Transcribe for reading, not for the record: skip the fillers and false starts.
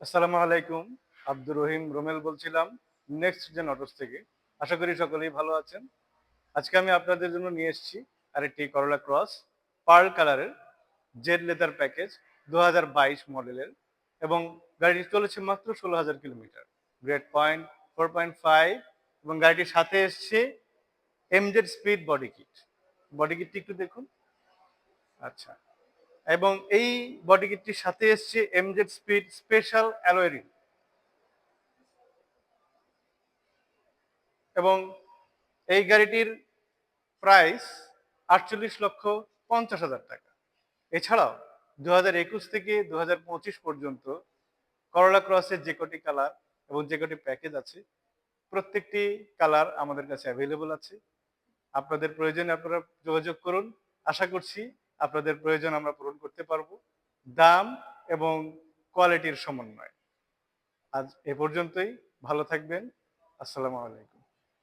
আসসালামু আলাইকুম। আব্দুর রহিম রোমেল বলছিলাম নেক্সট জেন অটোস থেকে। আশা করি সকলেই ভালো আছেন। আজকে আমি আপনাদের জন্য নিয়ে এসেছি আরেকটি করোলা ক্রস পার্ল কালারের জেড লেদার প্যাকেজ 2022 মডেলের এবং গাড়িটি চলেছে মাত্র 16,000 কিলোমিটার। গ্রেড পয়েন্ট 4.5 এবং গাড়িটির সাথে এসছে MZ speed body kit. Body কিটটি একটু দেখুন। আচ্ছা। এবং এই বডি কিটটির সাথে এসছে MZ speed special alloy rim এবং এই গাড়িটির প্রাইস 48,50,000 টাকা। এছাড়াও 2021 থেকে 2025 পর্যন্ত করোলা ক্রসের যে কটি কালার এবং যে কটি প্যাকেজ আছে প্রত্যেকটি কালার আমাদের কাছে অ্যাভেলেবল আছে। আপনাদের প্রয়োজনে আপনারা যোগাযোগ করুন। আশা করছি আপনাদের প্রয়োজন আমরা পূরণ করতে পারবো দাম এবং কোয়ালিটির সমন্বয়ে। আজ এ পর্যন্তই। ভালো থাকবেন। আসসালামু আলাইকুম।